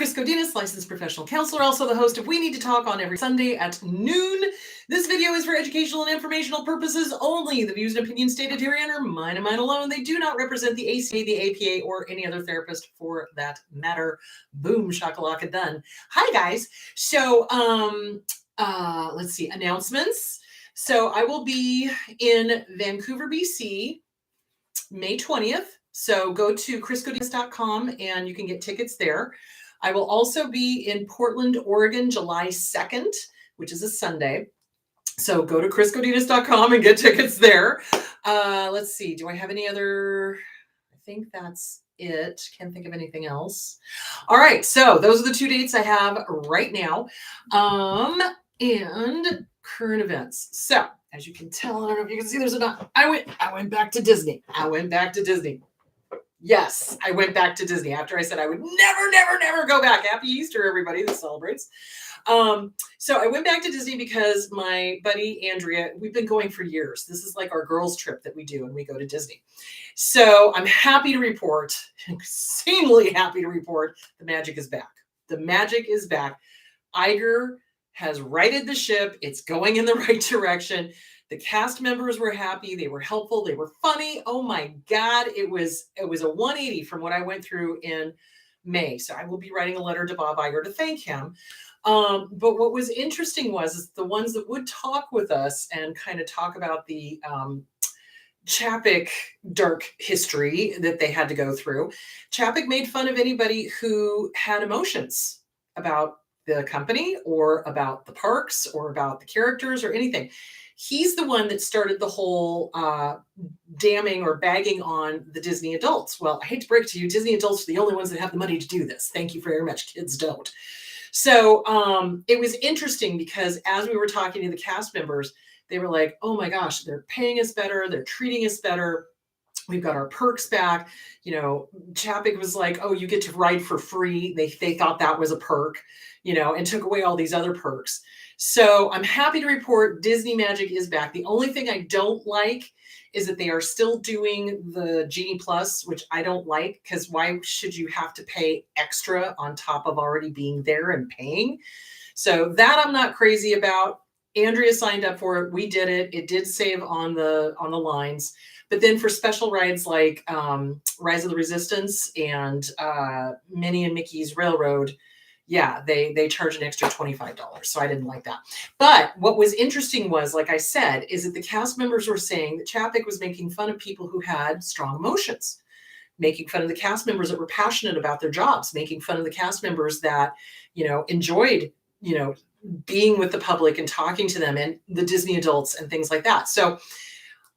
Chris Godinez, licensed professional counselor, also the host of We Need to Talk on every Sunday at noon. This video is for educational and informational purposes only. The views and opinions stated herein are mine and mine alone. They do not represent the ACA, the APA, or any other therapist for that matter. Boom, shakalaka, done. Hi, guys. So, let's see, announcements. So I will be in Vancouver, BC, May 20th. So go to chrisgodinez.com and you can get tickets there. I will also be in Portland, Oregon, July 2nd, which is a Sunday. So go to chrisgodinez.com and get tickets there. Let's see. Do I have any other? I think that's it. Can't think of anything else. All right. So those are the 2 dates I have right now. And current events. So as you can tell, I don't know if you can see, there's a knot. I went back to Disney. Yes, I went back to Disney after I said I would never go back. Happy Easter, everybody that celebrates. So I went back to Disney because my buddy Andrea, we've been going for years. This is like our girls' trip that we do when we go to Disney. So I'm happy to report, insanely happy to report, the magic is back. The magic is back. Iger has righted the ship. It's going in the right direction. The cast members were happy. They were helpful. They were funny. Oh my God. It was a 180 from what I went through in May. So I will be writing a letter to Bob Iger to thank him. But what was interesting is the ones that would talk with us and kind of talk about the Chapek dark history that they had to go through. Chapek made fun of anybody who had emotions about the company or about the parks or about the characters or anything. He's the one that started the whole damning or bagging on the Disney adults. Well, I hate to break it to you, Disney adults are the only ones that have the money to do this. Thank you very much. Kids don't. So it was interesting because as we were talking to the cast members, they were like, oh my gosh, they're paying us better. They're treating us better. We've got our perks back. You know, Chapek was like, oh, you get to ride for free. They thought that was a perk, you know, and took away all these other perks. So I'm happy to report Disney Magic is back. The only thing I don't like is that they are still doing the Genie Plus, which I don't like, because why should you have to pay extra on top of already being there and paying? So that I'm not crazy about. Andrea signed up for it. We did it. It did save on the lines. But then for special rides like Rise of the Resistance and Minnie and Mickey's Railroad, yeah, they charge an extra $25. So I didn't like that. But what was interesting was, like I said, is that the cast members were saying that Chapek was making fun of people who had strong emotions, making fun of the cast members that were passionate about their jobs, making fun of the cast members that, you know, enjoyed, you know, being with the public and talking to them and the Disney adults and things like that. So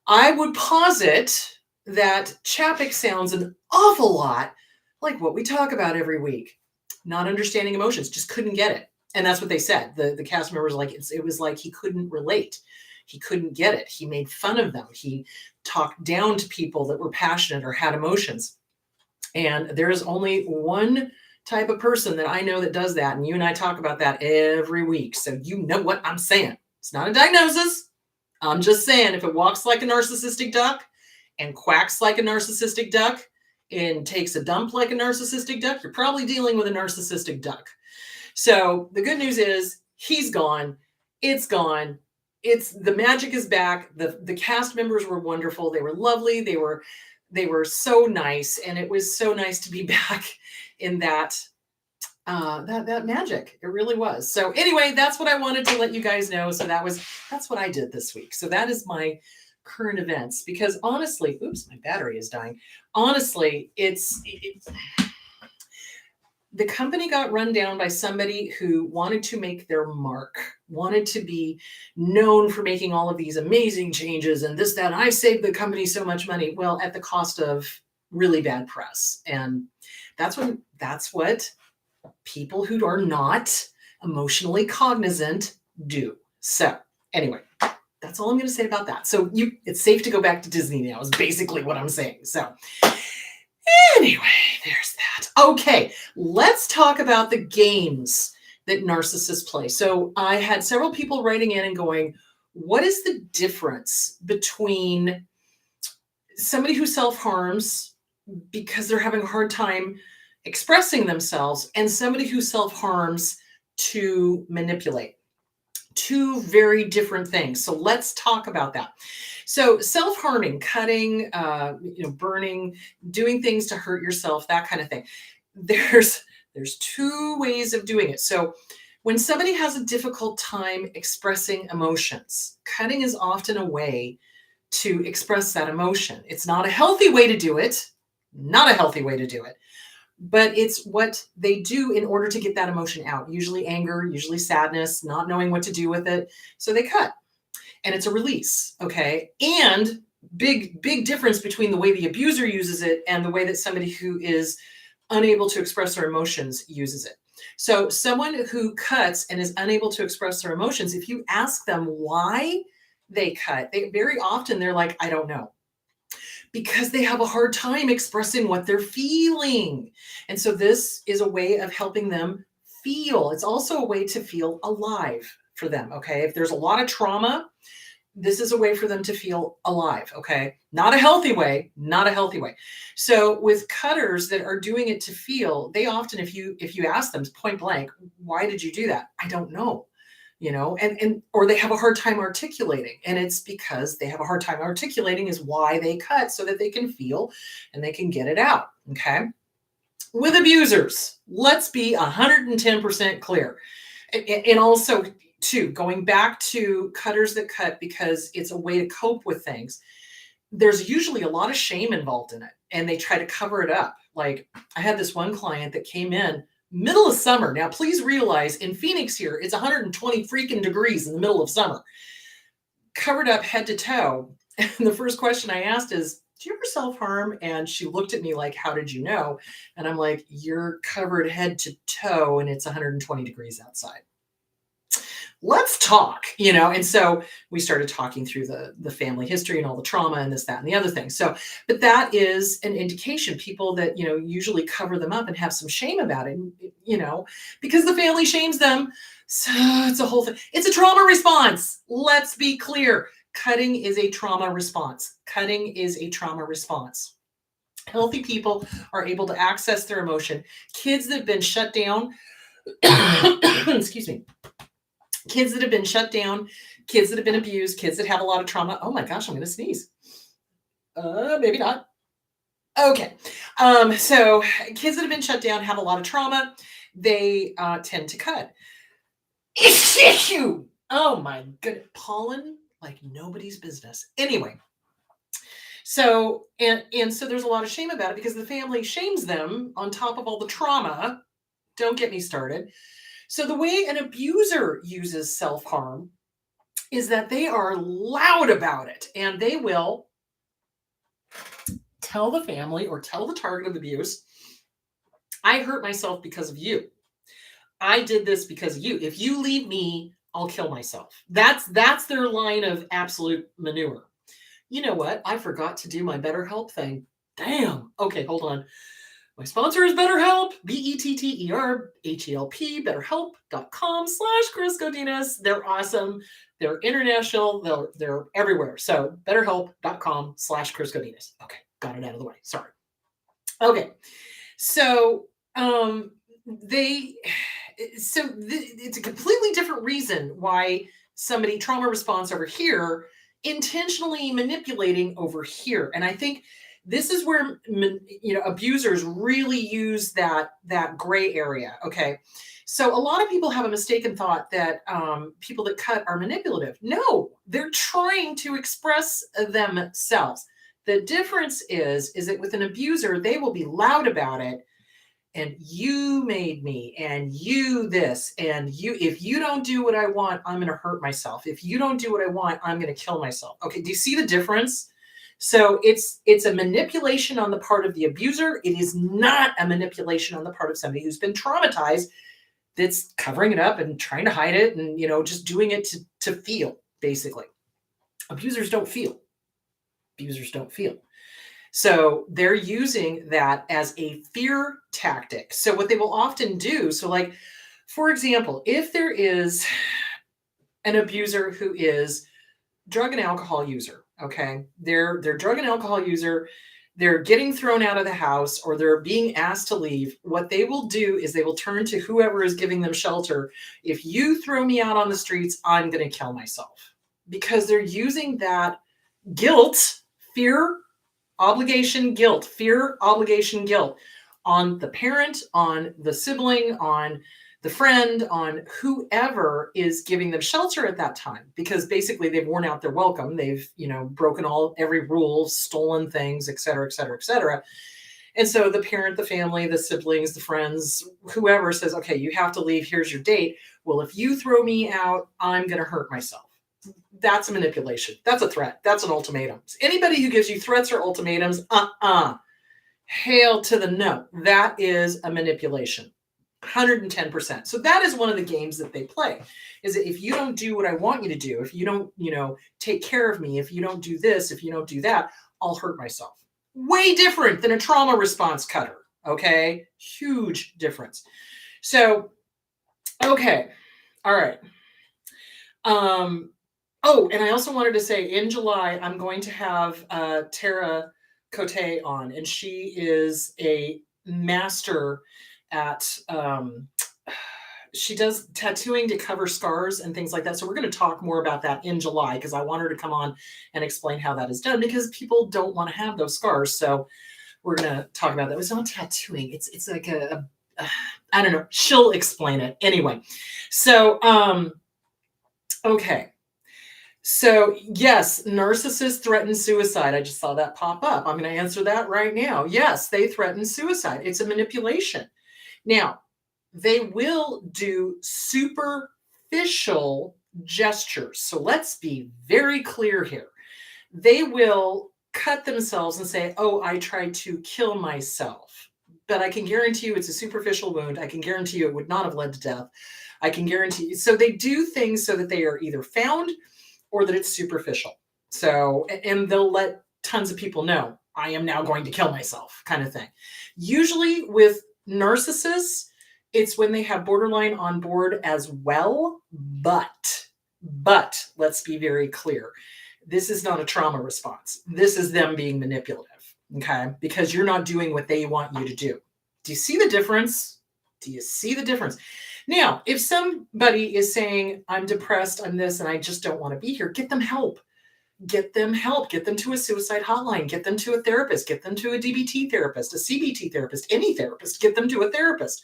I would posit that Chapek sounds an awful lot like what we talk about every week. Not understanding emotions, just couldn't get it. And that's what they said. The cast members, like, it was like he couldn't relate. He couldn't get it. He made fun of them. He talked down to people that were passionate or had emotions. And there is only one type of person that I know that does that. And you and I talk about that every week. So you know what I'm saying. It's not a diagnosis. I'm just saying, if it walks like a narcissistic duck and quacks like a narcissistic duck and takes a dump like a narcissistic duck, you're probably dealing with a narcissistic duck. So the good news is he's gone. It's gone. The magic is back. The cast members were wonderful. They were lovely. They were so nice. And it was so nice to be back in that magic. It really was. So anyway, that's what I wanted to let you guys know. So that's what I did this week. So that is my current events, because honestly, oops, my battery is dying. Honestly, it's the company got run down by somebody who wanted to make their mark, wanted to be known for making all of these amazing changes and this, that, and I saved the company so much money. Well, at the cost of really bad press. And that's what people who are not emotionally cognizant do. So anyway, that's all I'm going to say about that. So it's safe to go back to Disney now is basically what I'm saying. So anyway, there's that. Okay, let's talk about the games that narcissists play. So I had several people writing in and going, what is the difference between somebody who self-harms because they're having a hard time expressing themselves, and somebody who self-harms to manipulate. Two very different things. So let's talk about that. So self-harming, cutting, burning, doing things to hurt yourself, that kind of thing. There's two ways of doing it. So when somebody has a difficult time expressing emotions, cutting is often a way to express that emotion. It's not a healthy way to do it, not a healthy way to do it, but it's what they do in order to get that emotion out. Usually anger, usually sadness, not knowing what to do with it. So they cut, and it's a release. Okay. And big difference between the way the abuser uses it and the way that somebody who is unable to express their emotions uses it. So someone who cuts and is unable to express their emotions, if you ask them why they cut, very often they're like, I don't know, because they have a hard time expressing what they're feeling. And so this is a way of helping them feel. It's also a way to feel alive for them. Okay. If there's a lot of trauma, this is a way for them to feel alive. Okay. Not a healthy way, not a healthy way. So with cutters that are doing it to feel, they often, if you ask them point blank, why did you do that? I don't know. Or they have a hard time articulating, and it's because they have a hard time articulating is why they cut, so that they can feel and they can get it out. Okay. With abusers, let's be 110% clear. And also too, going back to cutters that cut because it's a way to cope with things, there's usually a lot of shame involved in it, and they try to cover it up. Like, I had this one client that came in middle of summer. Now, please realize in Phoenix here, it's 120 freaking degrees in the middle of summer, covered up head to toe. And the first question I asked is, do you ever self-harm? And she looked at me like, how did you know? And I'm like, you're covered head to toe and it's 120 degrees outside. Let's talk, And so we started talking through the family history and all the trauma and this, that, and the other thing. So, but that is an indication. People that, usually cover them up and have some shame about it, because the family shames them. So it's a whole thing. It's a trauma response. Let's be clear. Cutting is a trauma response. Cutting is a trauma response. Healthy people are able to access their emotion. Kids that have been shut down, excuse me, kids that have been shut down, kids that have been abused, kids that have a lot of trauma. Oh my gosh, I'm going to sneeze. Maybe not. Okay. So kids that have been shut down have a lot of trauma. They tend to cut. Oh my goodness. Pollen like nobody's business. Anyway. So, and so there's a lot of shame about it because the family shames them on top of all the trauma. Don't get me started. So the way an abuser uses self-harm is that they are loud about it, and they will tell the family or tell the target of abuse, I hurt myself because of you. I did this because of you. If you leave me, I'll kill myself. That's their line of absolute manure. You know what? I forgot to do my BetterHelp thing. Damn. Okay, hold on. My sponsor is BetterHelp, BetterHelp, betterhelp.com/Chris Godinez. They're awesome. They're international. They're everywhere. So betterhelp.com/Chris Godinez. Okay, got it out of the way. Sorry. Okay. So it's a completely different reason why somebody trauma response over here intentionally manipulating over here. And I think this is where abusers really use that gray area. Okay, so a lot of people have a mistaken thought that people that cut are manipulative. No, they're trying to express themselves. The difference is that with an abuser, they will be loud about it. And you made me, and you this, and you, if you don't do what I want, I'm going to hurt myself. If you don't do what I want, I'm going to kill myself. Okay, do you see the difference? So it's a manipulation on the part of the abuser. It is not a manipulation on the part of somebody who's been traumatized, that's covering it up and trying to hide it and, just doing it to feel, basically. Abusers don't feel. Abusers don't feel. So they're using that as a fear tactic. So what they will often do, so like, for example, if there is an abuser who is drug and alcohol user, okay, they're drug and alcohol user, they're getting thrown out of the house or they're being asked to leave, what they will do is they will turn to whoever is giving them shelter. If you throw me out on the streets, I'm going to kill myself, because they're using that guilt, fear, obligation, guilt, fear, obligation, guilt on the parent, on the sibling, on the friend, on whoever is giving them shelter at that time, because basically they've worn out their welcome. They've, broken every rule, stolen things, et cetera, et cetera, et cetera. And so the parent, the family, the siblings, the friends, whoever says, okay, you have to leave. Here's your date. Well, if you throw me out, I'm going to hurt myself. That's a manipulation. That's a threat. That's an ultimatum. Anybody who gives you threats or ultimatums, hail to the no. That is a manipulation. 110%. So that is one of the games that they play, is that if you don't do what I want you to do, if you don't, take care of me, if you don't do this, if you don't do that, I'll hurt myself. Way different than a trauma response cutter. Okay. Huge difference. So, okay. All right. Oh, and I also wanted to say, in July, I'm going to have Tara Cote on, and she is a master at, she does tattooing to cover scars and things like that. So we're going to talk more about that in July, because I want her to come on and explain how that is done, because people don't want to have those scars. So we're going to talk about that. It's not tattooing. It's like I don't know. She'll explain it anyway. So, okay. So yes, narcissists threaten suicide. I just saw that pop up. I'm going to answer that right now. Yes, they threaten suicide. It's a manipulation. Now, they will do superficial gestures. So let's be very clear here. They will cut themselves and say, oh, I tried to kill myself. But I can guarantee you it's a superficial wound. I can guarantee you it would not have led to death. I can guarantee you. So they do things so that they are either found or that it's superficial. So, and they'll let tons of people know, I am now going to kill myself, kind of thing. Usually with narcissists, it's when they have borderline on board as well. But let's be very clear. This is not a trauma response. This is them being manipulative, okay? Because you're not doing what they want you to do. Do you see the difference? Do you see the difference? Now, if somebody is saying, I'm depressed, I'm this, and I just don't want to be here, get them help. Get them help. Get them to a suicide hotline. Get them to a therapist. Get them to a DBT therapist, a CBT therapist, any therapist. Get them to a therapist.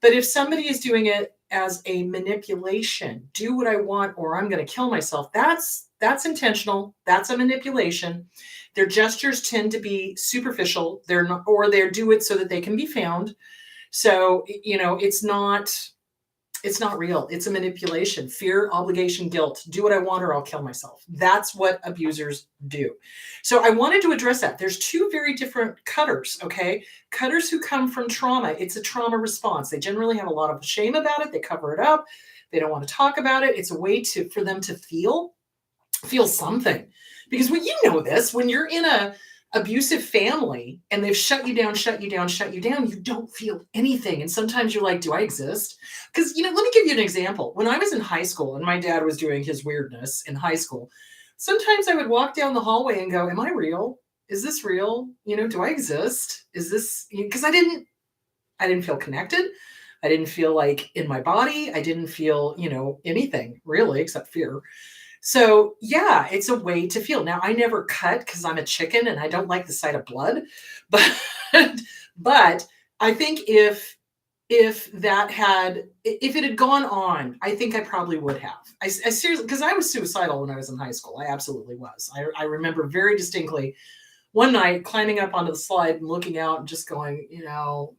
But if somebody is doing it as a manipulation, do what I want or I'm going to kill myself, that's intentional. That's a manipulation. Their gestures tend to be superficial. They're not, or they do it so that they can be found. So, it's not real. It's a manipulation. Fear, obligation, guilt. Do what I want or I'll kill myself. That's what abusers do. So I wanted to address that. There's two very different cutters, okay? Cutters who come from trauma. It's a trauma response. They generally have a lot of shame about it. They cover it up. They don't want to talk about it. It's a way for them to feel something. Because when this, when you're in a abusive family and they've shut you down, you don't feel anything. And sometimes you're like, do I exist? Because, let me give you an example. When I was in high school and my dad was doing his weirdness in high school, sometimes I would walk down the hallway and go, am I real? Is this real? Do I exist? Is this, because I didn't feel connected. I didn't feel like in my body. I didn't feel, anything really except fear. So yeah, it's a way to feel. Now I never cut because I'm a chicken and I don't like the sight of blood, but I think if it had gone on, I think I probably would have. I seriously, because I was suicidal when I was in high school. I absolutely was. I remember very distinctly one night climbing up onto the slide and looking out and just going,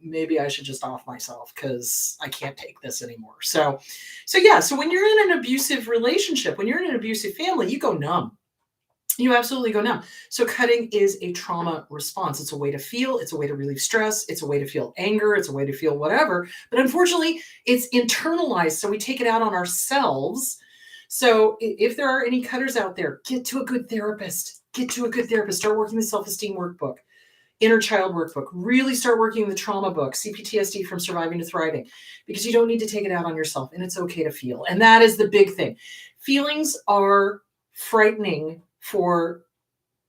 maybe I should just off myself because I can't take this anymore. So yeah. So when you're in an abusive relationship, when you're in an abusive family, you go numb. You absolutely go numb. So cutting is a trauma response. It's a way to feel. It's a way to relieve stress. It's a way to feel anger. It's a way to feel whatever. But unfortunately, it's internalized. So we take it out on ourselves. So if there are any cutters out there, get to a good therapist. Get to a good therapist. Start working the self-esteem workbook, inner child workbook. Really start working the trauma book, CPTSD from Surviving to Thriving, because you don't need to take it out on yourself, and it's okay to feel. And that is the big thing. Feelings are frightening for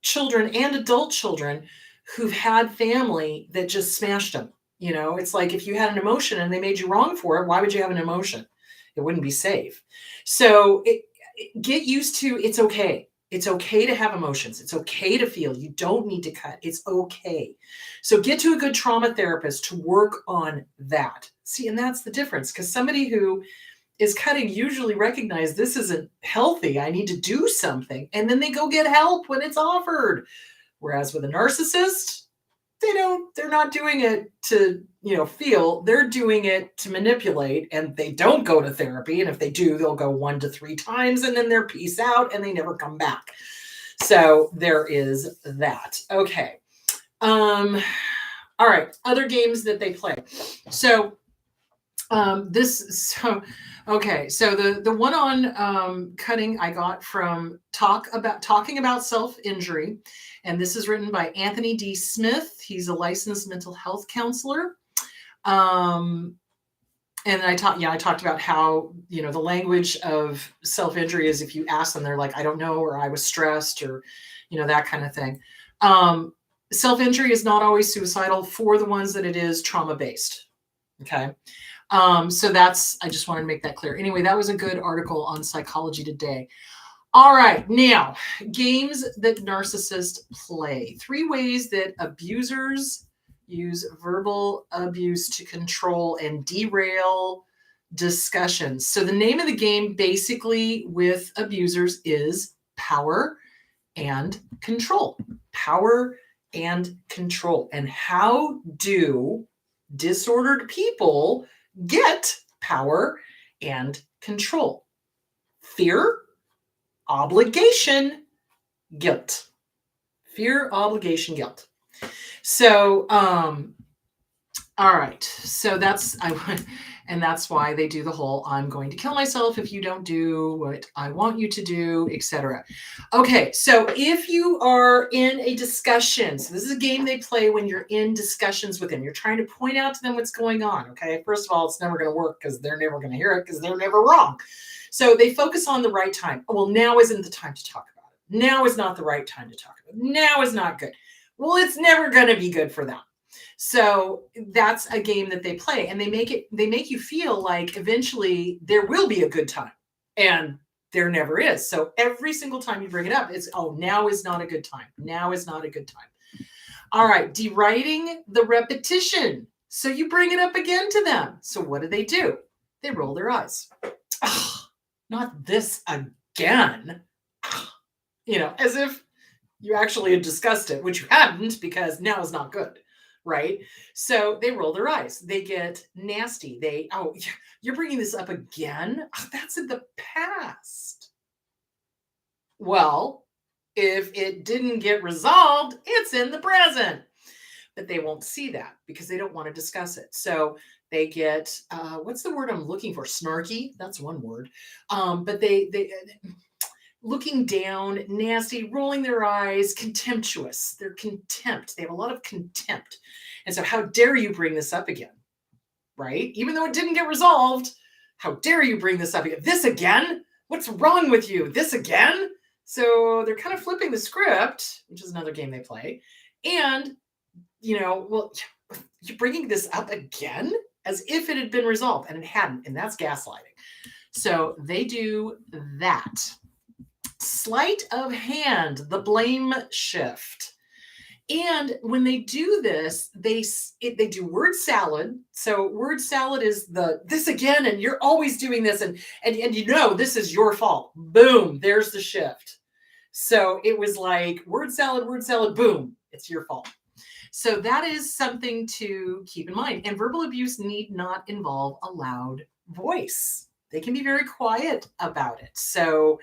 children and adult children who've had family that just smashed them. It's like if you had an emotion and they made you wrong for it, why would you have an emotion? It wouldn't be safe. So get used to it's okay. It's okay to have emotions. It's okay to feel. You don't need to cut. It's okay. So get to a good trauma therapist to work on that. See, and that's the difference because somebody who is cutting usually recognize this isn't healthy. I need to do something. And then they go get help when it's offered. Whereas with a narcissist, they're not doing it to, feel, they're doing it to manipulate, and they don't go to therapy. And if they do, they'll go 1 to 3 times and then they're peace out and they never come back. So there is that. Okay. All right. Other games that they play. So so the one on cutting I got from Talking About Self-Injury, and this is written by Anthony D. Smith. He's a licensed mental health counselor. And I talked about how, the language of self-injury is if you ask them, they're like, I don't know, or I was stressed, or, that kind of thing. Self-injury is not always suicidal for the ones that it is trauma-based. Okay. So I just wanted to make that clear. Anyway, that was a good article on Psychology Today. All right. Now, games that narcissists play. 3 ways that abusers use verbal abuse to control and derail discussions. So the name of the game basically with abusers is power and control. Power and control. And how do disordered people get power and control? Fear, obligation, guilt. Fear, obligation, guilt. So, all right. So that's why they do the whole I'm going to kill myself if you don't do what I want you to do, etc. Okay, so if you are in a discussion, so this is a game they play when you're in discussions with them. You're trying to point out to them what's going on, okay? First of all, it's never going to work because they're never going to hear it because they're never wrong. So they focus on the right time. Well, now isn't the time to talk about it. Now is not the right time to talk about it. Now is not good. Well, it's never going to be good for them. So that's a game that they play, and they make you feel like eventually there will be a good time, and there never is. So every single time you bring it up, it's, oh, now is not a good time. Now is not a good time. All right. Deriding the repetition. So you bring it up again to them. So what do? They roll their eyes. Oh, not this again. As if you actually had discussed it, which you hadn't, because now is not good. Right? So they roll their eyes. They get nasty. You're bringing this up again? Oh, that's in the past. Well, if it didn't get resolved, it's in the present. But they won't see that because they don't want to discuss it. So they get, what's the word I'm looking for? Snarky. That's one word. But they looking down, nasty, rolling their eyes, contemptuous. They're contempt. They have a lot of contempt. And so how dare you bring this up again, right? Even though it didn't get resolved, how dare you bring this up again? This again? What's wrong with you? This again? So they're kind of flipping the script, which is another game they play. And, well, you're bringing this up again as if it had been resolved, and it hadn't. And that's gaslighting. So they do that. Sleight of hand, the blame shift. And when they do this, they do word salad. So word salad is this again, and you're always doing this, and this is your fault. Boom, there's the shift. So it was like word salad, boom, it's your fault. So that is something to keep in mind. And verbal abuse need not involve a loud voice. They can be very quiet about it. So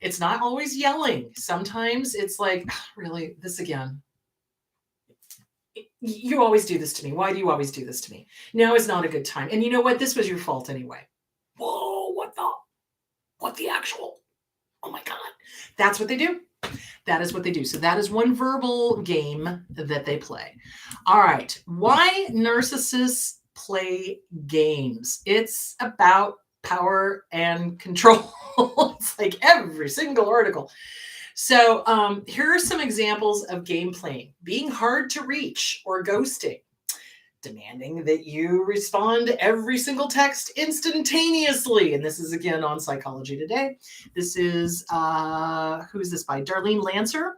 it's not always yelling. Sometimes it's like, really, this again. You always do this to me. Why do you always do this to me? Now is not a good time. And you know what? This was your fault anyway. Whoa, what the actual? Oh my God. That's what they do. That is what they do. So that is one verbal game that they play. All right. Why narcissists play games? It's about power and control. It's like every single article. So here are some examples of game playing: being hard to reach or ghosting, demanding that you respond to every single text instantaneously. And this is again on Psychology Today. This is who is this by? Darlene Lancer,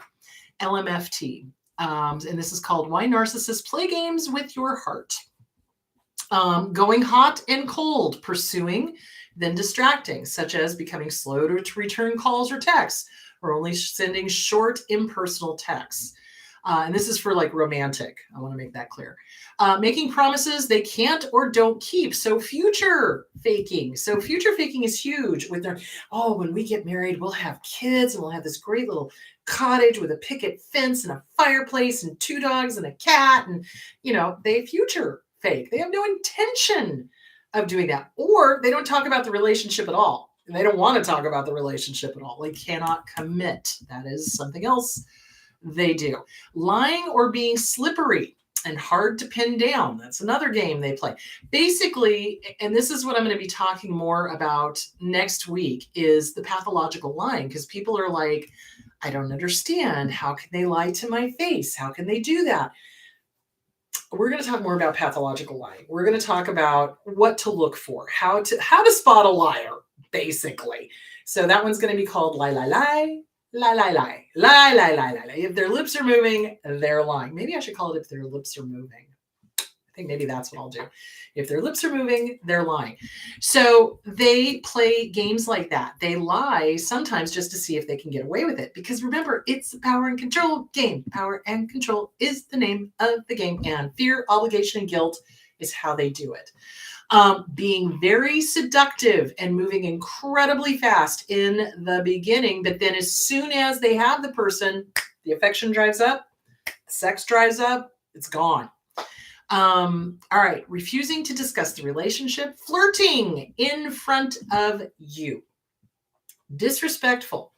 LMFT. And this is called Why Narcissists Play Games with Your Heart. Going hot and cold, pursuing, then distracting, such as becoming slow to return calls or texts, or only sending short, impersonal texts. And this is for like romantic. I want to make that clear. Making promises they can't or don't keep. So future faking. So future faking is huge with their, oh, when we get married, we'll have kids and we'll have this great little cottage with a picket fence and a fireplace and 2 dogs and a cat. And, they future fake. They have no intention of doing that. Or they don't talk about the relationship at all. And they don't want to talk about the relationship at all. They cannot commit. That is something else they do. Lying or being slippery and hard to pin down. That's another game they play. Basically, and this is what I'm going to be talking more about next week, is the pathological lying, because people are like, I don't understand. How can they lie to my face? How can they do that? We're going to talk more about pathological lying. We're going to talk about what to look for, how to spot a liar, basically. So that one's going to be called lie, lie, lie. Lie, lie, lie, lie, lie, lie, lie. If their lips are moving, they're lying. Maybe I should call it if their lips are moving. I think maybe that's what I'll do. If their lips are moving, they're lying. So they play games like that. They lie sometimes just to see if they can get away with it. Because remember, it's a power and control game. Power and control is the name of the game. And fear, obligation, and guilt is how they do it. Being very seductive and moving incredibly fast in the beginning, but then as soon as they have the person, the affection drives up, sex drives up, it's gone. All right, refusing to discuss the relationship, flirting in front of you, disrespectful.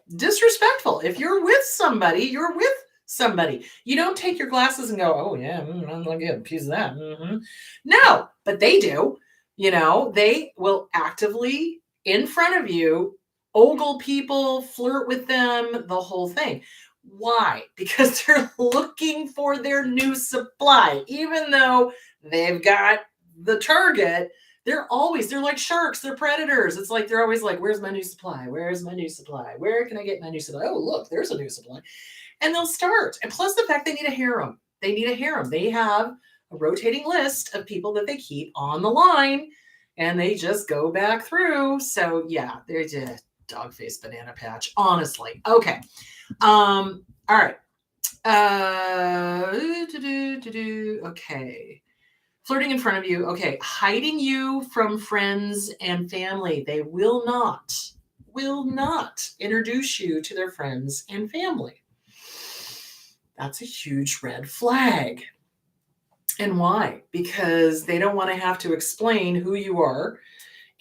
If you're with somebody, you're with somebody. You don't take your glasses and go, oh yeah, I'm gonna get a piece of that. Mm-hmm. No, but they do. They will actively in front of you ogle people, flirt with them, the whole thing. Why? Because they're looking for their new supply. Even though they've got the target, they're like sharks. They're predators. It's like they're always like, where's my new supply? Where's my new supply? Where can I get my new supply? Oh, look, there's a new supply. And they'll start. And plus the fact they need a harem. They have a rotating list of people that they keep on the line, and they just go back through. So yeah, they're just dog-faced banana patch, honestly. Okay. All right. Okay. Flirting in front of you. Okay. Hiding you from friends and family. They will not introduce you to their friends and family. That's a huge red flag. And why? Because they don't want to have to explain who you are,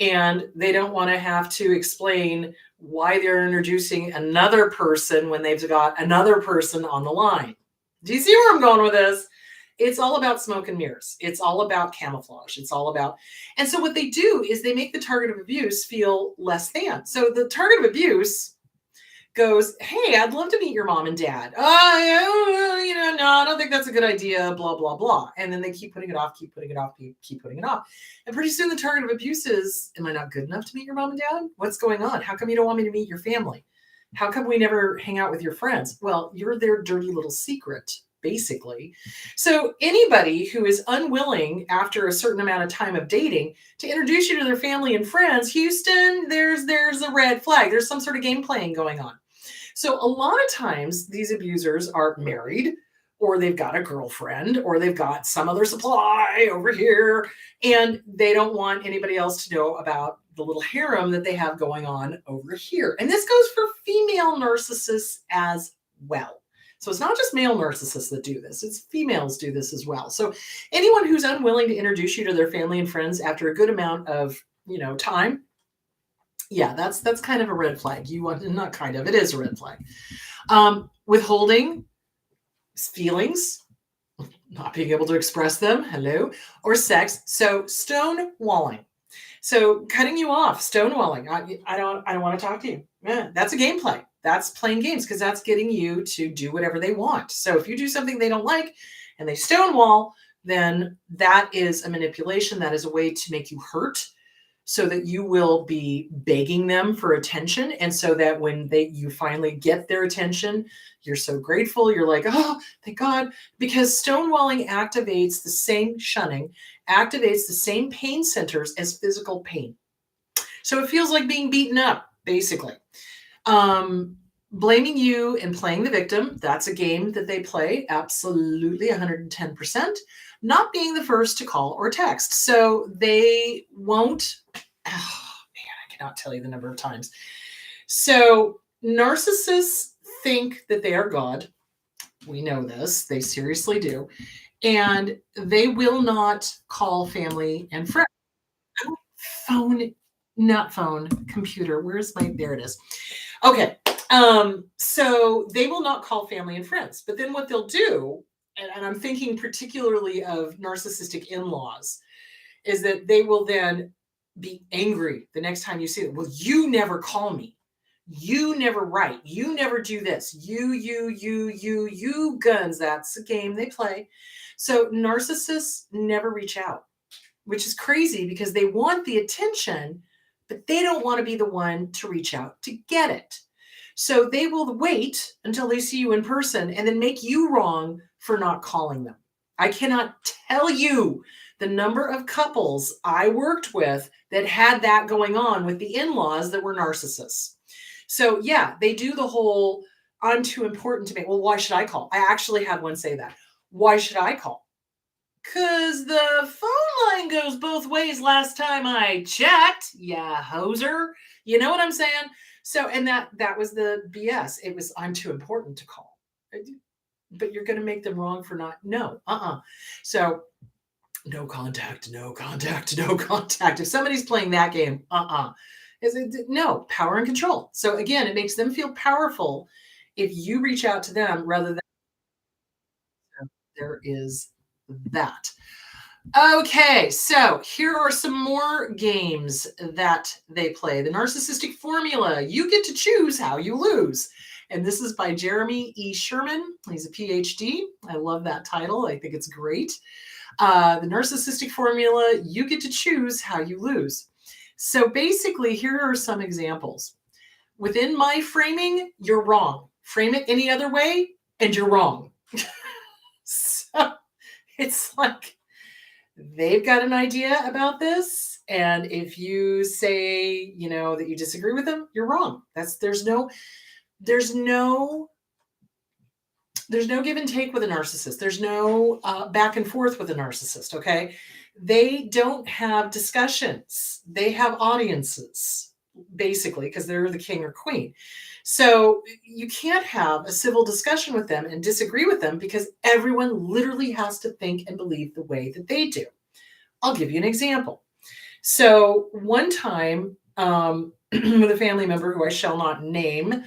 and they don't want to have to explain why they're introducing another person when they've got another person on the line. Do you see where I'm going with this? It's all about smoke and mirrors. It's all about camouflage. And so what they do is they make the target of abuse feel less than. So the target of abuse goes, hey, I'd love to meet your mom and dad. No, I don't think that's a good idea, blah, blah, blah. And then they keep putting it off. And pretty soon the target of abuse is, am I not good enough to meet your mom and dad? What's going on? How come you don't want me to meet your family? How come we never hang out with your friends? Well, you're their dirty little secret, basically. So anybody who is unwilling after a certain amount of time of dating to introduce you to their family and friends, Houston, there's a red flag. There's some sort of game playing going on. So a lot of times these abusers are married, or they've got a girlfriend, or they've got some other supply over here, and they don't want anybody else to know about the little harem that they have going on over here. And this goes for female narcissists as well. So it's not just male narcissists that do this, it's females do this as well. So anyone who's unwilling to introduce you to their family and friends after a good amount of, time, yeah, that's kind of a red flag. It is a red flag. Withholding feelings, not being able to express them, or sex. So stonewalling. So cutting you off, stonewalling. I don't want to talk to you. Yeah, that's a game play. That's playing games because that's getting you to do whatever they want. So if you do something they don't like and they stonewall, then that is a manipulation. That is a way to make you hurt so that you will be begging them for attention. And so that when you finally get their attention, you're so grateful. You're like, oh, thank God, because stonewalling activates the same shunning, activates the same pain centers as physical pain. So it feels like being beaten up, basically. Blaming you and playing the victim, that's a game that they play, absolutely 110%. Not being the first to call or text. So they won't, oh man, I cannot tell you the number of times. So narcissists think that they are God. We know this, they seriously do. And they will not call family and friends. Computer. Where's there it is. Okay. So they will not call family and friends, but then what they'll do, and I'm thinking particularly of narcissistic in-laws, is that they will then be angry the next time you see them. Well, you never call me. You never write. You never do this. You guns. That's a game they play. So narcissists never reach out, which is crazy because they want the attention, but they don't want to be the one to reach out to get it. So they will wait until they see you in person and then make you wrong for not calling them. I cannot tell you the number of couples I worked with that had that going on with the in-laws that were narcissists. So yeah, they do the whole, I'm too important to me. Well, why should I call? I actually had one say that. Why should I call? Because the phone line goes both ways last time I checked. Yeah, hoser. You know what I'm saying? So, and that was the BS. It was, I'm too important to call. But you're going to make them wrong for not, no, So no contact, no contact, no contact. If somebody's playing that game, no, power and control. So again, it makes them feel powerful if you reach out to them rather than there is that. Okay, so here are some more games that they play. The narcissistic formula. You get to choose how you lose. And this is by Jeremy E. Sherman. He's a PhD. I love that title. I think it's great. The narcissistic formula. You get to choose how you lose. So basically, here are some examples. Within my framing, you're wrong. Frame it any other way, and you're wrong. So it's like they've got an idea about this. And if you say, that you disagree with them, you're wrong. There's no give and take with a narcissist. There's no back and forth with a narcissist. Okay. They don't have discussions. They have audiences, basically, because they're the king or queen. So you can't have a civil discussion with them and disagree with them because everyone literally has to think and believe the way that they do. I'll give you an example. So one time with a family member who I shall not name,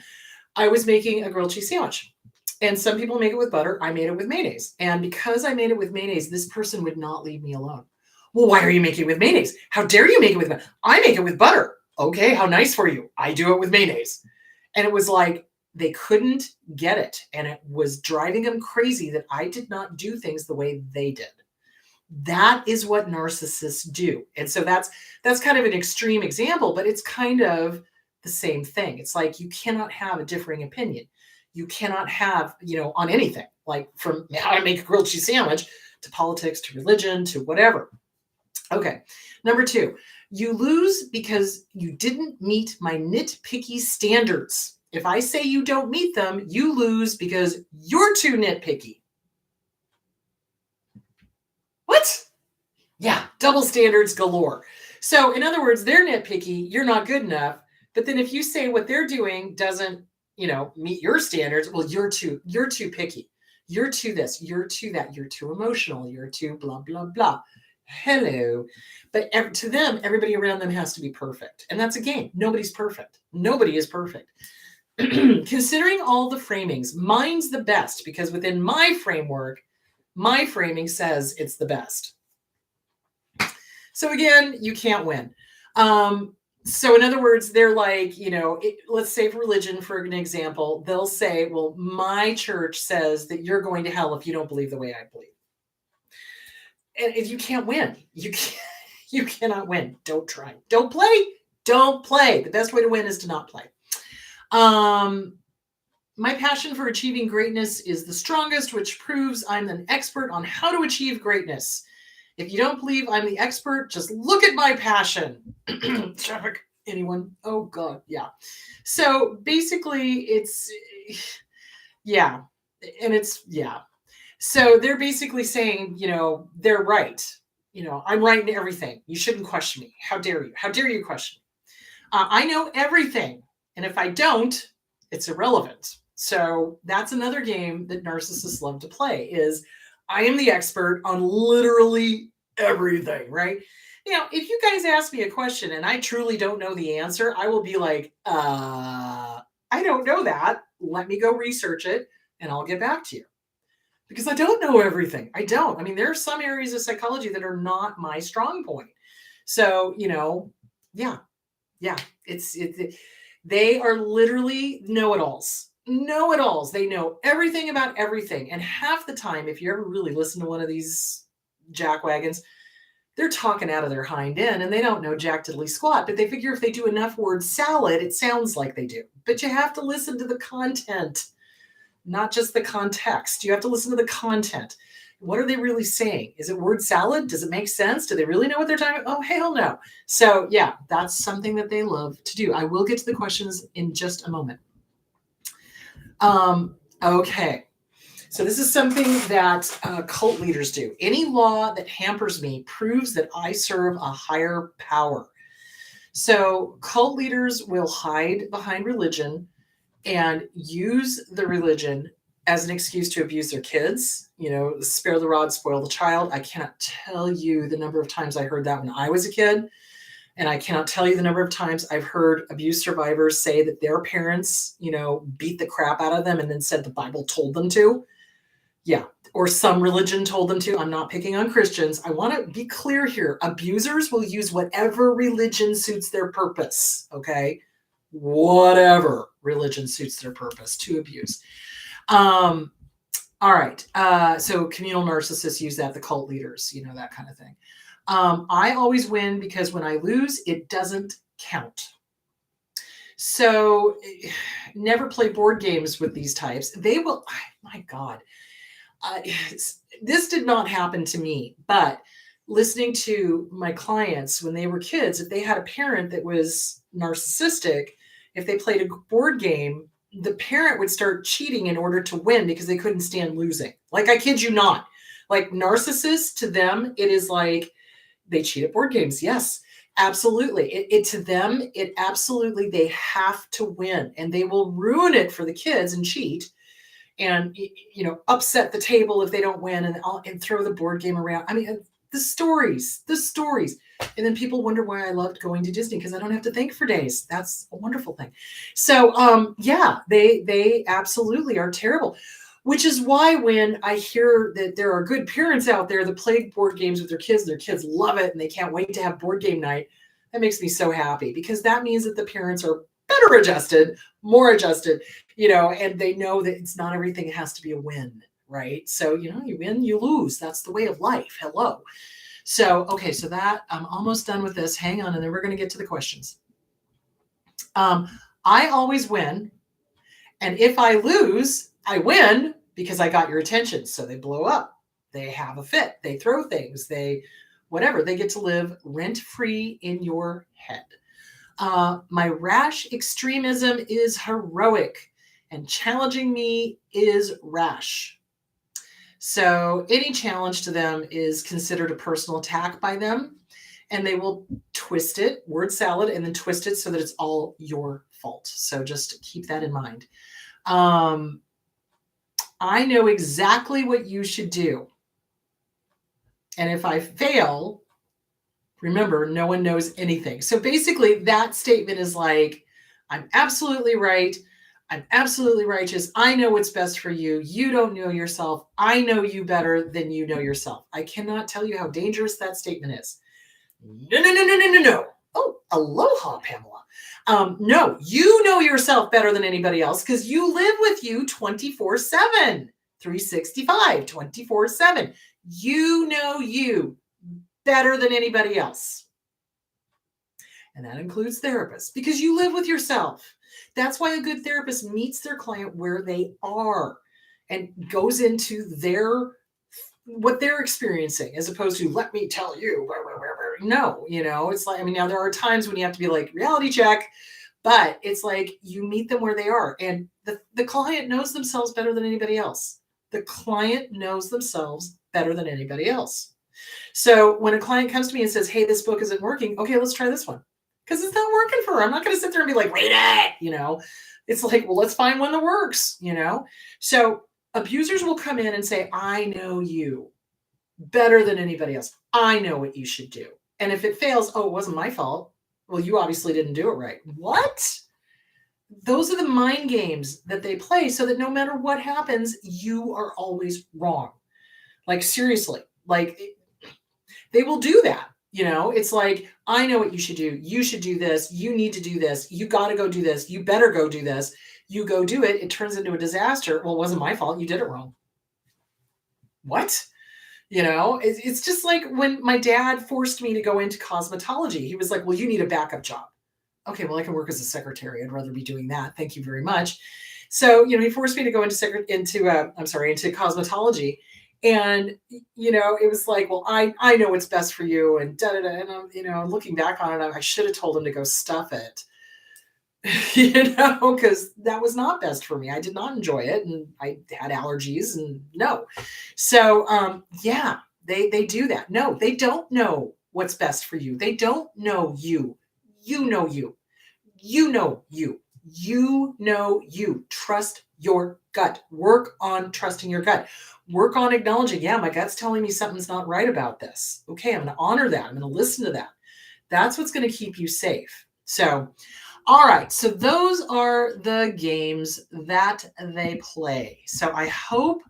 I was making a grilled cheese sandwich. And some people make it with butter. I made it with mayonnaise. And because I made it with mayonnaise, this person would not leave me alone. Well, why are you making it with mayonnaise? How dare you make it with butter? I make it with butter. Okay, how nice for you. I do it with mayonnaise. And it was like they couldn't get it. And it was driving them crazy that I did not do things the way they did. That is what narcissists do. And so that's kind of an extreme example, but it's kind of the same thing. It's like you cannot have a differing opinion. You cannot have, on anything, like from how to make a grilled cheese sandwich to politics, to religion, to whatever. Okay. Number 2, you lose because you didn't meet my nitpicky standards. If I say you don't meet them, you lose because you're too nitpicky. What? Yeah, double standards galore. So in other words, they're nitpicky, you're not good enough. But then if you say what they're doing doesn't, meet your standards, well, you're too picky. You're too this, you're too that, you're too emotional, you're too blah, blah, blah. Hello. But to them, everybody around them has to be perfect. And that's a game. Nobody's perfect. Nobody is perfect. Considering all the framings, mine's the best because within my framework, my framing says it's the best. So again, you can't win. So in other words, they're like, let's say for religion, for an example, they'll say, well, my church says that you're going to hell if you don't believe the way I believe. And if you can't win, you cannot win. Don't try. Don't play. Don't play. The best way to win is to not play. My passion for achieving greatness is the strongest, which proves I'm an expert on how to achieve greatness. If you don't believe I'm the expert, just look at my passion. Traffic. Anyone? Oh God. Yeah. So basically it's, yeah. And it's, yeah. So they're basically saying, they're right. I'm right in everything. You shouldn't question me. How dare you? How dare you question me? I know everything. And if I don't, it's irrelevant. So that's another game that narcissists love to play is I am the expert on literally everything, right? If you guys ask me a question and I truly don't know the answer, I will be like, I don't know that. Let me go research it and I'll get back to you. Because I don't know everything. I don't. I mean, there are some areas of psychology that are not my strong point. So, yeah. They are literally know-it-alls. Know-it-alls. They know everything about everything. And half the time, if you ever really listen to one of these jackwagons, they're talking out of their hind end and they don't know jack diddly squat, but they figure if they do enough word salad, it sounds like they do. But you have to listen to the content, not just the context. You have to listen to the content. What are they really saying? Is it word salad? Does it make sense? Do they really know what they're talking about? Oh, hell no. So yeah, that's something that they love to do. I will get to the questions in just a moment. Okay. So this is something that cult leaders do. Any law that hampers me proves that I serve a higher power. So cult leaders will hide behind religion and use the religion as an excuse to abuse their kids. Spare the rod, spoil the child. I cannot tell you the number of times I heard that when I was a kid. And I cannot tell you the number of times I've heard abuse survivors say that their parents, beat the crap out of them and then said the Bible told them to. Yeah. Or some religion told them to. I'm not picking on Christians. I want to be clear here. Abusers will use whatever religion suits their purpose. Okay. Whatever religion suits their purpose to abuse. All right. So communal narcissists use that, the cult leaders, that kind of thing. I always win because when I lose, it doesn't count. So never play board games with these types. They will, my God, this did not happen to me, but listening to my clients when they were kids, if they had a parent that was narcissistic, if they played a board game, the parent would start cheating in order to win because they couldn't stand losing. Like, I kid you not. Like, narcissists, to them, it is like they cheat at board games. Yes, absolutely. It to them, it absolutely, they have to win, and they will ruin it for the kids and cheat and, upset the table if they don't win and throw the board game around. I mean, the stories. And then people wonder why I loved going to Disney, because I don't have to think for days. That's a wonderful thing. So, yeah, they absolutely are terrible, which is why when I hear that there are good parents out there that play board games with their kids love it and they can't wait to have board game night, that makes me so happy, because that means that the parents are better adjusted, more adjusted, and they know that it's not everything has to be a win, right? So, you win, you lose. That's the way of life. Hello. So, okay, so that I'm almost done with this. Hang on, and then we're going to get to the questions. I always win. And if I lose, I win because I got your attention. So they blow up. They have a fit. They throw things. Whatever. They get to live rent-free in your head. My rash extremism is heroic, and challenging me is rash. So any challenge to them is considered a personal attack by them, and they will twist it, word salad, and then twist it so that it's all your fault. So just keep that in mind. I know exactly what you should do. And if I fail, remember, no one knows anything. So basically that statement is like, I'm absolutely right. I'm absolutely righteous. I know what's best for you. You don't know yourself. I know you better than you know yourself. I cannot tell you how dangerous that statement is. No. Oh, Aloha, Pamela. No, you know yourself better than anybody else because you live with you 24/7, 365, 24/7. You know you better than anybody else. And that includes therapists because you live with yourself. That's why a good therapist meets their client where they are and goes into their what they're experiencing as opposed to let me tell you. No, it's like, I mean, now there are times when you have to be like reality check, but it's like you meet them where they are. And the client knows themselves better than anybody else. The client knows themselves better than anybody else. So when a client comes to me and says, hey, this book isn't working, okay, let's try this one. Because it's not working for her. I'm not going to sit there and be like, read it. It's like, well, let's find one that works, So abusers will come in and say, I know you better than anybody else. I know what you should do. And if it fails, oh, it wasn't my fault. Well, you obviously didn't do it right. What? Those are the mind games that they play so that no matter what happens, you are always wrong. Like, seriously, like they will do that. It's like, I know what you should do. You should do this. You need to do this. You got to go do this. You better go do this. You go do it. It turns into a disaster. Well, it wasn't my fault. You did it wrong. What? It's just like when my dad forced me to go into cosmetology. He was like, well, you need a backup job. Okay, well, I can work as a secretary. I'd rather be doing that. Thank you very much. So, he forced me to go into cosmetology. And, it was like, well, I know what's best for you and And I'm, looking back on it, I should have told him to go stuff it, because that was not best for me. I did not enjoy it. And I had allergies and no. So, yeah, they do that. No, they don't know what's best for you. They don't know you. You know you. You know you. You know you. Trust your gut. Work on trusting your gut. Work on acknowledging, yeah, my gut's telling me something's not right about this. Okay, I'm going to honor that. I'm going to listen to that. That's what's going to keep you safe. So, all right. So those are the games that they play. So I hope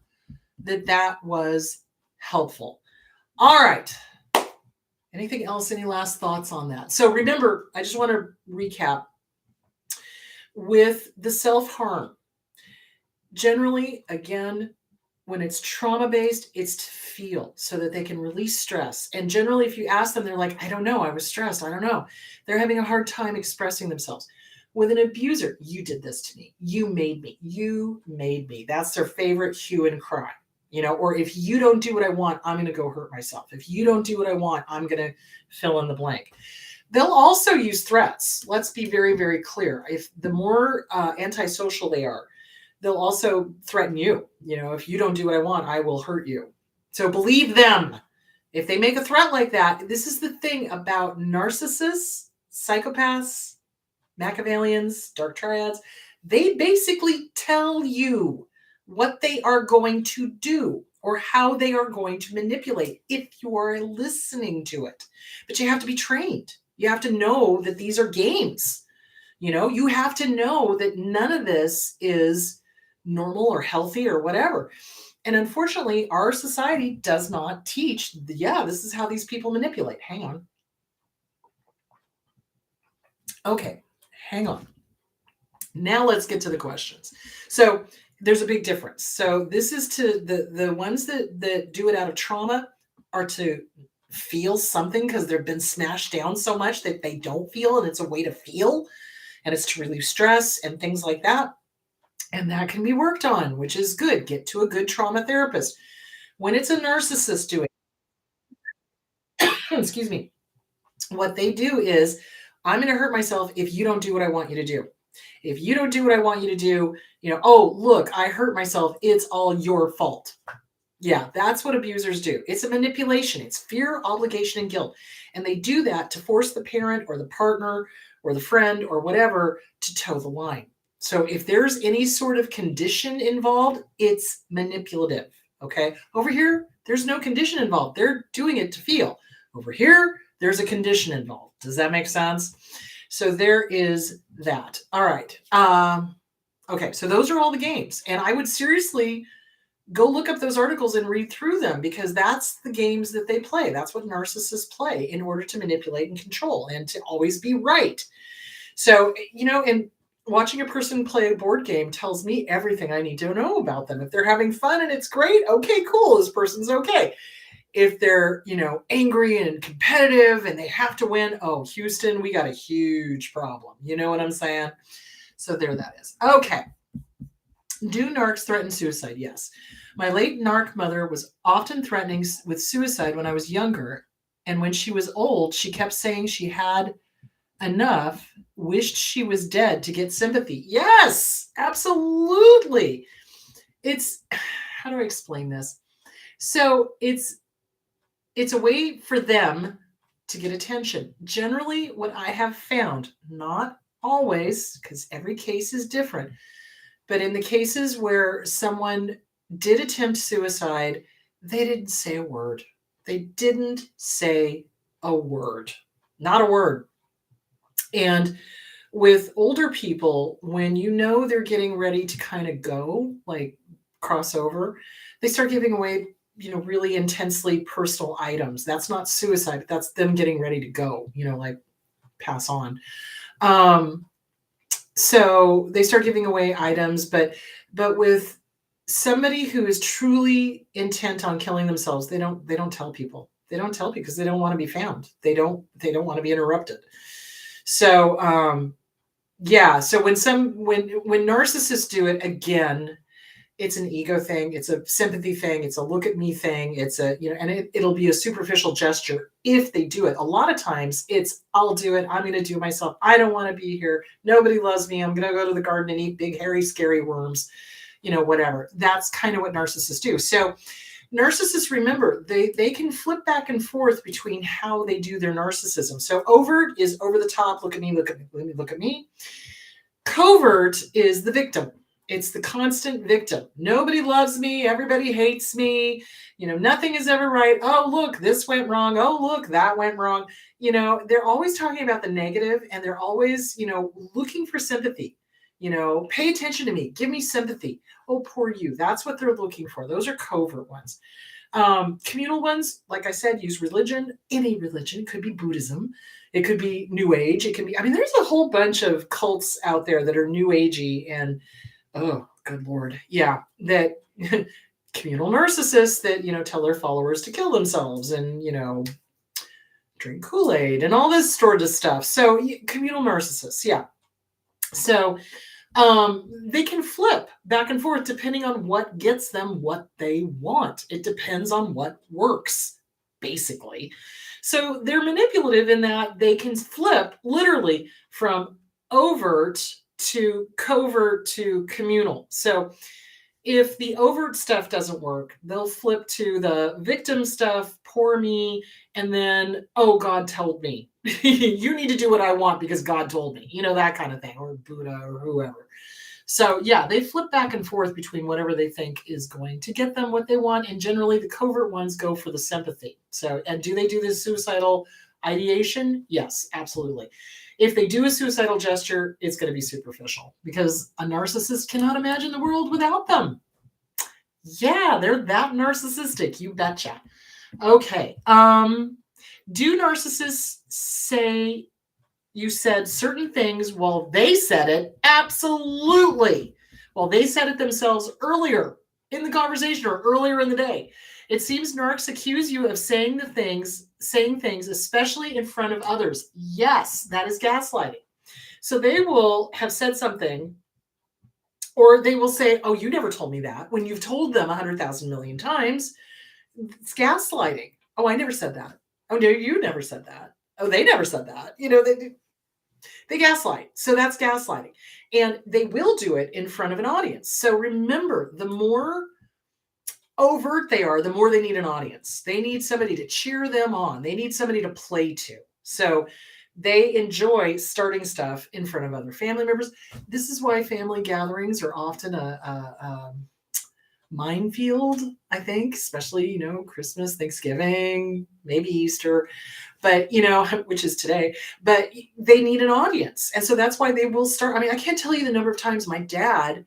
that was helpful. All right. Anything else? Any last thoughts on that? So remember, I just want to recap with the self-harm. Generally, again, when it's trauma-based, it's to feel so that they can release stress. And generally, if you ask them, they're like, I don't know, I was stressed. I don't know. They're having a hard time expressing themselves. With an abuser, you did this to me. You made me. You made me. That's their favorite hue and cry. Or if you don't do what I want, I'm going to go hurt myself. If you don't do what I want, I'm going to fill in the blank. They'll also use threats. Let's be very, very clear. If the more antisocial they are, they'll also threaten you. If you don't do what I want, I will hurt you. So believe them. If they make a threat like that, this is the thing about narcissists, psychopaths, Machiavellians, dark triads. They basically tell you what they are going to do or how they are going to manipulate if you are listening to it. But you have to be trained. You have to know that these are games. You have to know that none of this is normal or healthy or whatever. And unfortunately, our society does not teach, this is how these people manipulate. Hang on. Okay, hang on. Now let's get to the questions. So there's a big difference. So this is to the ones that do it out of trauma are to feel something because they've been smashed down so much that they don't feel, and it's a way to feel, and it's to relieve stress and things like that. And that can be worked on, which is good. Get to a good trauma therapist. When it's a narcissist doing excuse me, what they do is, I'm going to hurt myself if you don't do what I want you to do. If you don't do what I want you to do, oh, look, I hurt myself. It's all your fault. Yeah, that's what abusers do. It's a manipulation. It's fear, obligation, and guilt. And they do that to force the parent or the partner or the friend or whatever to toe the line. So if there's any sort of condition involved, it's manipulative. Okay. Over here, there's no condition involved. They're doing it to feel. Over here, there's a condition involved. Does that make sense? So there is that. All right. Okay. So those are all the games. And I would seriously go look up those articles and read through them, because that's the games that they play. That's what narcissists play in order to manipulate and control and to always be right. So, and watching a person play a board game tells me everything I need to know about them. If they're having fun and it's great, okay, cool, this person's okay. If they're, angry and competitive and they have to win, oh, Houston, we got a huge problem. You know what I'm saying? So there that is. Okay. Do narcs threaten suicide? Yes. My late narc mother was often threatening with suicide when I was younger. And when she was old, she kept saying she had enough, wished she was dead to get sympathy. Yes, absolutely. How do I explain this? So it's a way for them to get attention. Generally, what I have found, not always, because every case is different, but in the cases where someone did attempt suicide, they didn't say a word. They didn't say a word. Not a word. And with older people, when they're getting ready to kind of go, like cross over, they start giving away, really intensely personal items. That's not suicide. That's them getting ready to go, like pass on. So they start giving away items, but with somebody who is truly intent on killing themselves, they don't tell people. They don't tell people because they don't want to be found. They don't want to be interrupted. So, yeah. So when narcissists do it, again, it's an ego thing. It's a sympathy thing. It's a look at me thing. It's a, and it'll be a superficial gesture if they do it. A lot of times it's, I'll do it. I'm going to do it myself. I don't want to be here. Nobody loves me. I'm going to go to the garden and eat big, hairy, scary worms, whatever. That's kind of what narcissists do. So narcissists, remember, they can flip back and forth between how they do their narcissism. So overt is over the top. Look at me, look at me, look at me. Covert is the victim. It's the constant victim. Nobody loves me. Everybody hates me. Nothing is ever right. Oh, look, this went wrong. Oh, look, that went wrong. They're always talking about the negative, and they're always, looking for sympathy. Pay attention to me. Give me sympathy. Oh, poor you. That's what they're looking for. Those are covert ones. Communal ones, like I said, use religion. Any religion. It could be Buddhism. It could be New Age. It could be, there's a whole bunch of cults out there that are New Agey and, oh, good Lord. Yeah. That communal narcissists that, tell their followers to kill themselves and, drink Kool-Aid and all this sort of stuff. So communal narcissists. Yeah. So they can flip back and forth depending on what gets them what they want. It depends on what works, basically. So they're manipulative in that they can flip literally from overt to covert to communal. So if the overt stuff doesn't work, they'll flip to the victim stuff, poor me, and then, oh, God told me. You need to do what I want because God told me, that kind of thing, or Buddha or whoever. So yeah, they flip back and forth between whatever they think is going to get them what they want. And generally the covert ones go for the sympathy. So, and do they do this suicidal ideation? Yes, absolutely. If they do a suicidal gesture, it's going to be superficial because a narcissist cannot imagine the world without them. Yeah, they're that narcissistic. You betcha. Okay. Do narcissists say you said certain things while they said it? Absolutely. Well, they said it themselves earlier in the conversation or earlier in the day. It seems narcs accuse you of saying things, especially in front of others. Yes, that is gaslighting. So they will have said something, or they will say, oh, you never told me that, when you've told them 100,000 million times. It's gaslighting. Oh, I never said that. Oh, no, you never said that. Oh, they never said that. They gaslight. So that's gaslighting. And they will do it in front of an audience. So remember, the more overt they are, the more they need an audience. They need somebody to cheer them on. They need somebody to play to. So they enjoy starting stuff in front of other family members. This is why family gatherings are often a minefield, I think, especially, Christmas, Thanksgiving, maybe Easter, but, which is today, but they need an audience. And so that's why they will start. I can't tell you the number of times my dad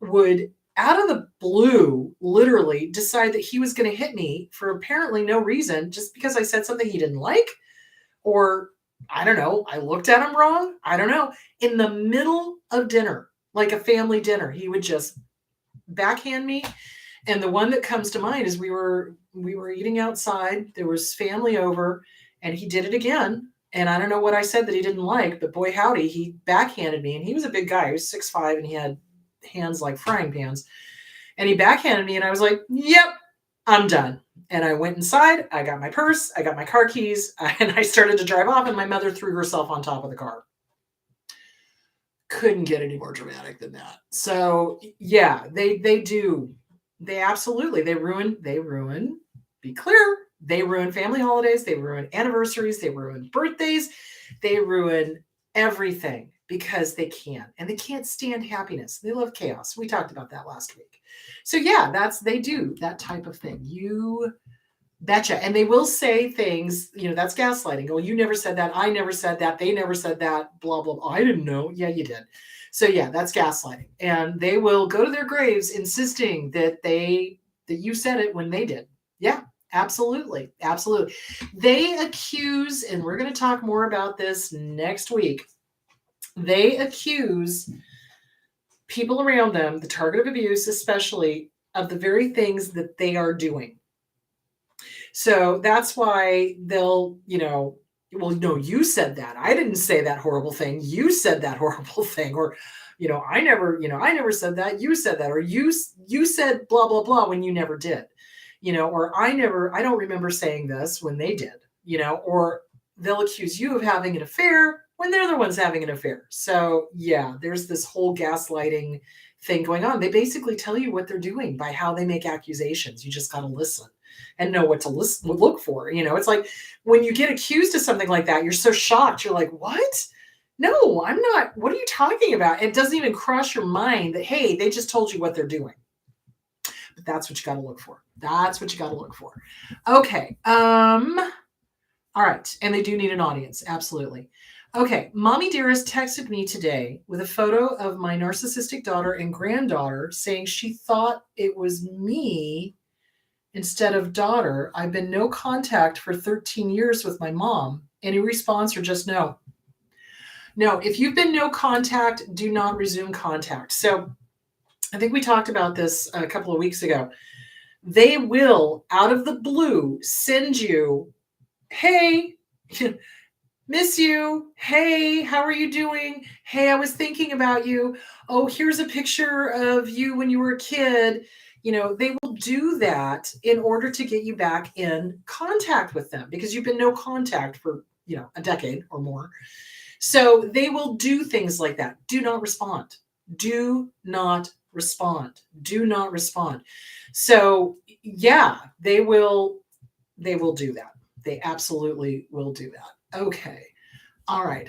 would out of the blue, literally decide that he was going to hit me for apparently no reason, just because I said something he didn't like. Or I don't know, I looked at him wrong. I don't know. In the middle of dinner, like a family dinner, he would just backhand me. And the one that comes to mind is we were eating outside. There was family over, and he did it again. And I don't know what I said that he didn't like, but boy howdy, he backhanded me. And he was a big guy. He was 6'5", and he had hands like frying pans. And he backhanded me, and I was like, "Yep, I'm done." And I went inside. I got my purse. I got my car keys, and I started to drive off. And my mother threw herself on top of the car. Couldn't get any more dramatic than that. So yeah, they do. They absolutely, they ruin, be clear, they ruin family holidays, they ruin anniversaries, they ruin birthdays, they ruin everything because they can. And they can't stand happiness. They love chaos. We talked about that last week. So yeah, they do that type of thing. You betcha. And they will say things, that's gaslighting. Oh, you never said that. I never said that. They never said that. Blah, blah, blah. I didn't know. Yeah, you did. So yeah, that's gaslighting. And they will go to their graves insisting that you said it when they did. Yeah, absolutely. Absolutely. They accuse, and we're going to talk more about this next week. They accuse people around them, the target of abuse especially, of the very things that they are doing. So that's why they'll, well, no, you said that. I didn't say that horrible thing. You said that horrible thing. Or, I never said that. You said that. Or you said blah, blah, blah when you never did, or I don't remember saying this when they did, or they'll accuse you of having an affair when they're the ones having an affair. So yeah, there's this whole gaslighting thing going on. They basically tell you what they're doing by how they make accusations. You just got to listen and know what to look for. It's like when you get accused of something like that, you're so shocked. You're like, what? No, I'm not. What are you talking about? It doesn't even cross your mind that, hey, they just told you what they're doing. But that's what you got to look for. That's what you got to look for. Okay. All right. And they do need an audience. Absolutely. Okay. Mommy Dearest texted me today with a photo of my narcissistic daughter and granddaughter saying she thought it was me instead of daughter. I've been no contact for 13 years with my mom. Any response or just no? No, if you've been no contact, do not resume contact. So I think we talked about this a couple of weeks ago. They will, out of the blue, send you, hey, miss you. Hey, how are you doing? Hey, I was thinking about you. Oh, here's a picture of you when you were a kid. They will do that in order to get you back in contact with them because you've been no contact for, a decade or more. So they will do things like that. Do not respond. Do not respond. Do not respond. So yeah, they will do that. They absolutely will do that. Okay. All right.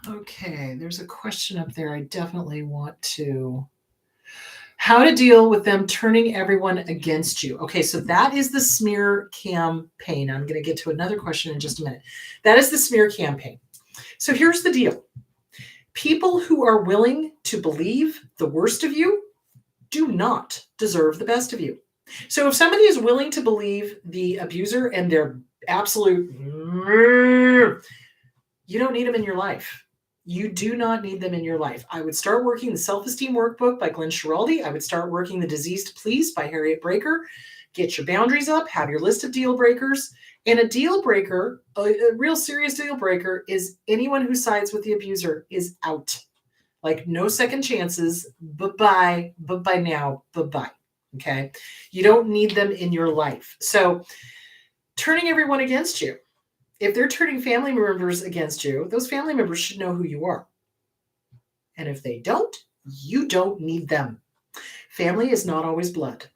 Okay. There's a question up there I definitely want to. How to deal with them turning everyone against you. Okay, so that is the smear campaign. I'm going to get to another question in just a minute. That is the smear campaign. So here's the deal. People who are willing to believe the worst of you do not deserve the best of you. So if somebody is willing to believe the abuser and their absolute, you don't need them in your life. You do not need them in your life. I would start working the Self-Esteem Workbook by Glenn Schiraldi. I would start working The Disease to Please by Harriet Breaker. Get your boundaries up. Have your list of deal breakers. And a deal breaker, a real serious deal breaker, is anyone who sides with the abuser is out. Like no second chances. Bye-bye. Bye-bye now. Bye-bye. Okay? You don't need them in your life. So turning everyone against you. If they're turning family members against you, those family members should know who you are. And if they don't, you don't need them. Family is not always blood.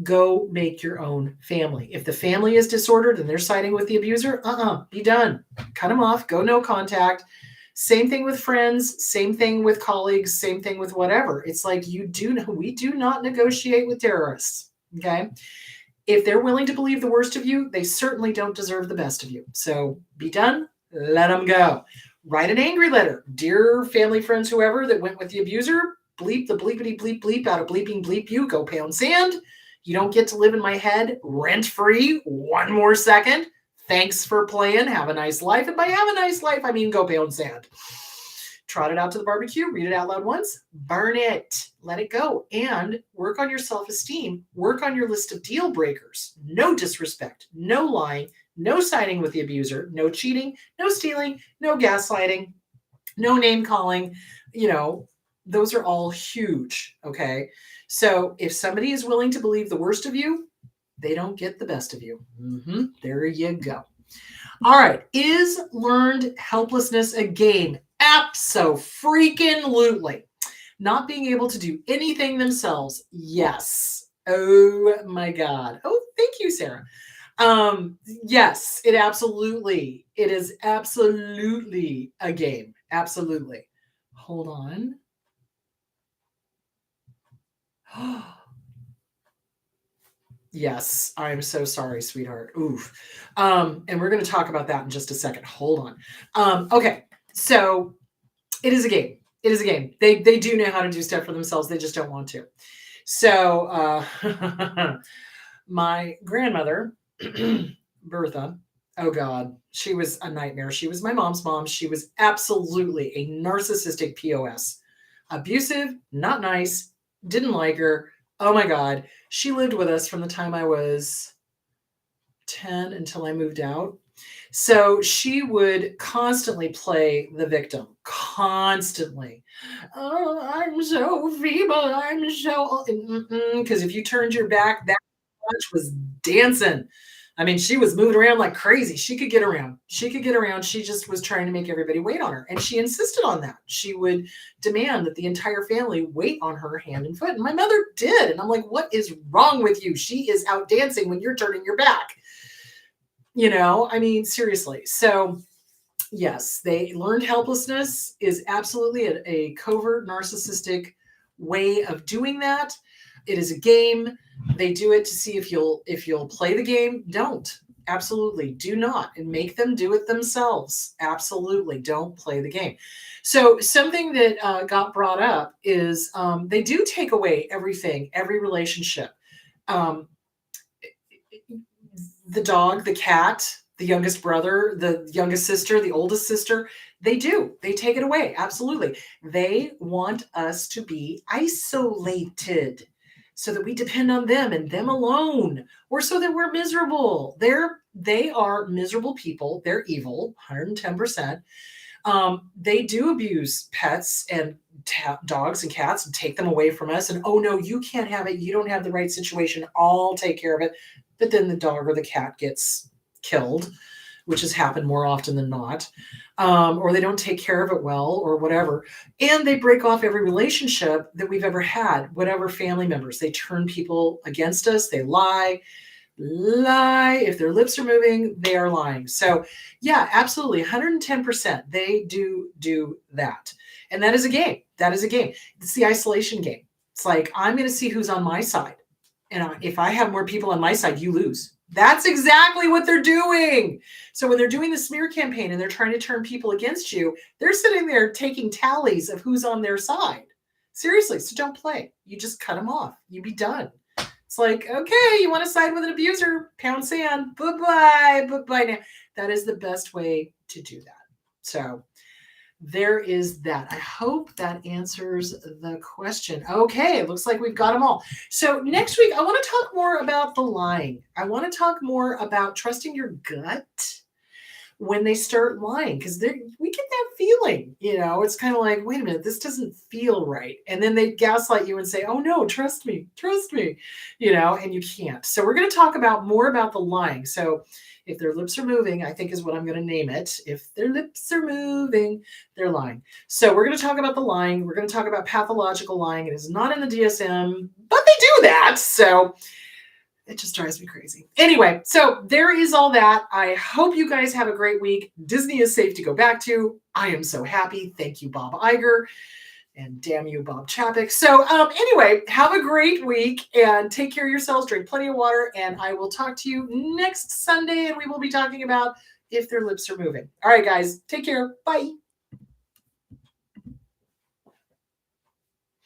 Go make your own family. If the family is disordered and they're siding with the abuser, be done. Cut them off. Go no contact. Same thing with friends. Same thing with colleagues. Same thing with whatever. It's like we do not negotiate with terrorists. Okay. If they're willing to believe the worst of you, they certainly don't deserve the best of you. So be done. Let them go. Write an angry letter. Dear family, friends, whoever that went with the abuser, bleep the bleepity bleep bleep out of bleeping bleep you, go pound sand. You don't get to live in my head rent free one more second. Thanks for playing. Have a nice life. And by have a nice life, I mean go pound sand. Trot it out to the barbecue, read it out loud once, burn it, let it go, and work on your self-esteem. Work on your list of deal breakers. No disrespect, no lying, no siding with the abuser, no cheating, no stealing, no gaslighting, no name calling. Those are all huge. Okay. So if somebody is willing to believe the worst of you, they don't get the best of you. There you go. All right. Is learned helplessness a game? Abso-freaking-lutely. Not being able to do anything themselves. Yes. Oh my God. Oh, thank you, Sarah. Yes, it is absolutely a game. Absolutely. Hold on. Yes, I'm so sorry, sweetheart. Oof. And we're going to talk about that in just a second. Hold on. Okay. So it is a game. It is a game. They do know how to do stuff for themselves. They just don't want to. So my grandmother, Bertha, oh God, she was a nightmare. She was my mom's mom. She was absolutely a narcissistic POS. Abusive, not nice, didn't like her. Oh my God. She lived with us from the time I was 10 until I moved out. So she would constantly play the victim, constantly. Oh, I'm so feeble. I'm so, because if you turned your back, that much was dancing. I mean, she was moving around like crazy. She could get around. She just was trying to make everybody wait on her. And she insisted on that. She would demand that the entire family wait on her hand and foot. And my mother did. And I'm like, what is wrong with you? She is out dancing when you're turning your back. I mean, seriously. So yes, they learned helplessness is absolutely a covert narcissistic way of doing that. It is a game. They do it to see if you'll play the game. Don't. Absolutely do not. And make them do it themselves. Absolutely don't play the game. So something that got brought up is they do take away everything, every relationship. The dog, the cat, the youngest brother, the youngest sister, the oldest sister, they take it away. Absolutely. They want us to be isolated so that we depend on them and them alone, or so that we're miserable. They are miserable people. They're evil, 110%. They do abuse pets and dogs and cats and take them away from us. And, oh no, you can't have it. You don't have the right situation. I'll take care of it. But then the dog or the cat gets killed, which has happened more often than not, or they don't take care of it well or whatever. And they break off every relationship that we've ever had, whatever family members. They turn people against us. They lie. If their lips are moving, they are lying. So yeah, absolutely. 110%. They do that. And that is a game. It's the isolation game. It's like, I'm going to see who's on my side. And if I have more people on my side, you lose. That's exactly what they're doing. So when they're doing the smear campaign and they're trying to turn people against you, they're sitting there taking tallies of who's on their side. Seriously. So don't play. You just cut them off. You be done. It's like, okay, you want to side with an abuser? Pound sand. Bye-bye. Bye-bye now. That is the best way to do that. So there is that. I hope that answers the question. Okay, it looks like we've got them all. So next week, I want to talk more about the lying. I want to talk more about trusting your gut when they start lying, because we get that feeling, it's kind of like, wait a minute, this doesn't feel right. And then they gaslight you and say, oh no, trust me, and you can't. So we're going to talk more about the lying. So if their lips are moving, I think is what I'm going to name it. If their lips are moving, they're lying. So we're going to talk about the lying. We're going to talk about pathological lying. It is not in the DSM, but they do that. So it just drives me crazy. Anyway, so there is all that. I hope you guys have a great week. Disney is safe to go back to. I am so happy. Thank you, Bob Iger. And damn you, Bob Chapek. So anyway, have a great week and take care of yourselves. Drink plenty of water. And I will talk to you next Sunday. And we will be talking about if their lips are moving. All right, guys. Take care. Bye.